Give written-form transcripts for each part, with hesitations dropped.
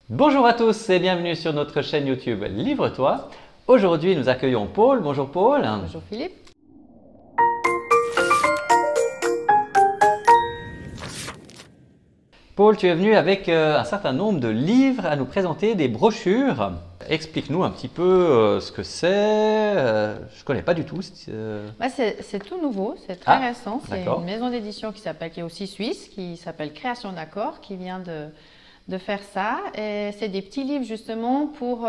Bonjour à tous et bienvenue sur notre chaîne YouTube Livre-toi. Aujourd'hui, nous accueillons Paul. Bonjour Paul. Bonjour Philippe. Paul, tu es venu avec un certain nombre de livres à nous présenter, des brochures. Explique-nous un petit peu ce que c'est. Je ne connais pas du tout. C'est tout nouveau, c'est très récent. C'est d'accord. une maison d'édition qui est aussi suisse, qui s'appelle Création d'accord, qui vient de faire ça. Et c'est des petits livres justement pour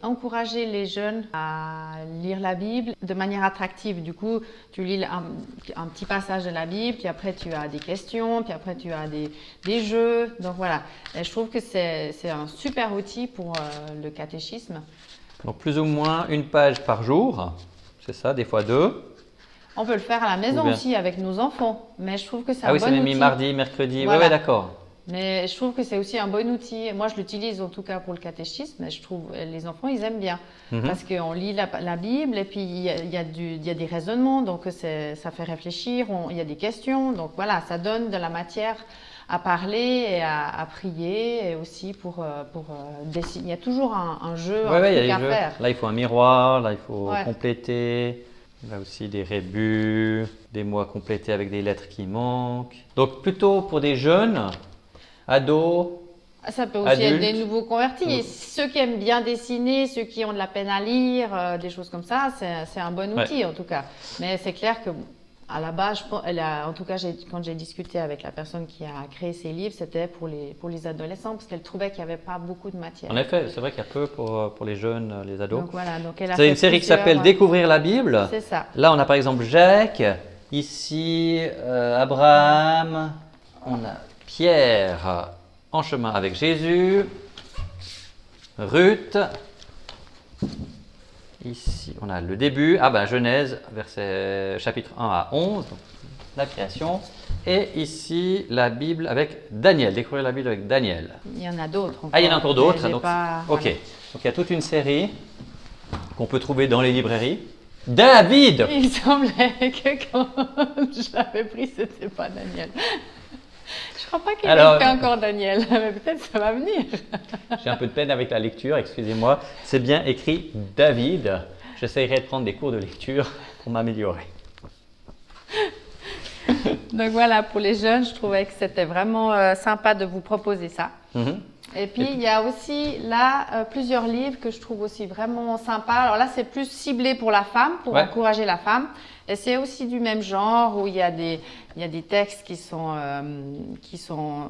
encourager les jeunes à lire la Bible de manière attractive. Du coup, tu lis un petit passage de la Bible, puis après tu as des questions, puis après tu as des jeux. Donc voilà, et je trouve que c'est un super outil pour le catéchisme. Donc plus ou moins une page par jour, c'est ça, des fois deux. On peut le faire à la maison aussi avec nos enfants, mais je trouve que c'est un bon outil. Ah oui, c'est mis mardi, mercredi, voilà. Ouais, d'accord. Mais je trouve que c'est aussi un bon outil. Moi, je l'utilise en tout cas pour le catéchisme, mais je trouve les enfants, ils aiment bien. Parce qu'on lit la Bible et puis il y a des raisonnements, donc ça fait réfléchir, il y a des questions. Donc voilà, ça donne de la matière à parler et à prier et aussi pour dessiner. Il y a toujours un jeu, un truc à faire. Là, il faut un miroir, là, il faut compléter. Là aussi, des rébus, des mots à compléter avec des lettres qui manquent. Donc, plutôt pour des jeunes, ados, ça peut aussi être des nouveaux convertis. Et ceux qui aiment bien dessiner, ceux qui ont de la peine à lire, des choses comme ça, c'est un bon outil en tout cas. Mais c'est clair que à la base, en tout cas, quand j'ai discuté avec la personne qui a créé ces livres, c'était pour les adolescents parce qu'elle trouvait qu'il n'y avait pas beaucoup de matière. En effet, c'est vrai qu'il y a peu pour les jeunes, les ados. Donc voilà, c'est une série qui s'appelle Découvrir la Bible. C'est ça. Là, on a par exemple Jacques, ici Abraham, on a Pierre en chemin avec Jésus, Ruth. Ici, on a le début, Genèse, chapitre 1 à 11, donc la création. Et ici, la Bible avec Daniel, découvrir la Bible avec Daniel. Il y en a d'autres. Il y en a encore d'autres. Donc, donc il y a toute une série qu'on peut trouver dans les librairies. David! Il semblait que quand je l'avais pris, c'était pas Daniel. Je crois pas qu'il ait fait encore Daniel, mais peut-être ça va venir. J'ai un peu de peine avec la lecture, excusez-moi. C'est bien écrit David. J'essaierai de prendre des cours de lecture pour m'améliorer. Donc voilà, pour les jeunes, je trouvais que c'était vraiment sympa de vous proposer ça. Et puis, il y a aussi là plusieurs livres que je trouve aussi vraiment sympas. Alors là, c'est plus ciblé pour la femme, pour encourager la femme. Et c'est aussi du même genre où il y a des textes qui sont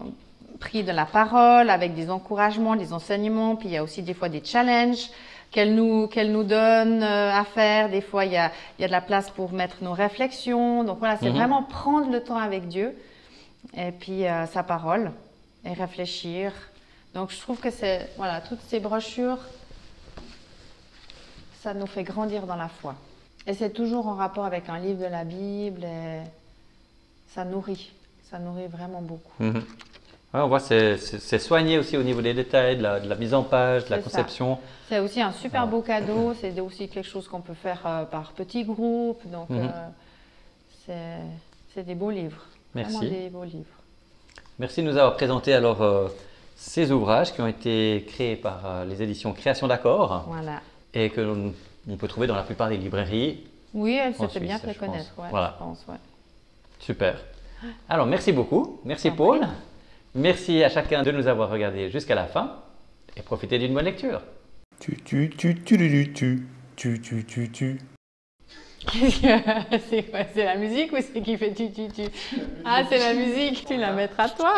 pris de la parole avec des encouragements, des enseignements. Puis il y a aussi des fois des challenges qu'elle nous donne à faire. Des fois, il y a de la place pour mettre nos réflexions. Donc voilà, c'est vraiment prendre le temps avec Dieu et puis sa parole et réfléchir. Donc je trouve que toutes ces brochures, ça nous fait grandir dans la foi. Et c'est toujours en rapport avec un livre de la Bible et ça nourrit vraiment beaucoup. On voit c'est soigné aussi au niveau des détails, de la mise en page, de la conception. C'est aussi un super beau cadeau, c'est aussi quelque chose qu'on peut faire par petits groupes. Donc c'est des beaux livres. Merci. Vraiment des beaux livres. Merci de nous avoir présenté alors ces ouvrages qui ont été créés par les éditions Création d'accord. Voilà. Et que on peut trouver dans la plupart des librairies. Oui, elle se fait bien fait connaître, voilà. Je pense. Super. Alors, merci beaucoup. Merci Paul. Merci à chacun de nous avoir regardé jusqu'à la fin et profitez d'une bonne lecture. C'est quoi? C'est la musique ou c'est qui fait tu? Ah, c'est la musique. Tu la mettras toi.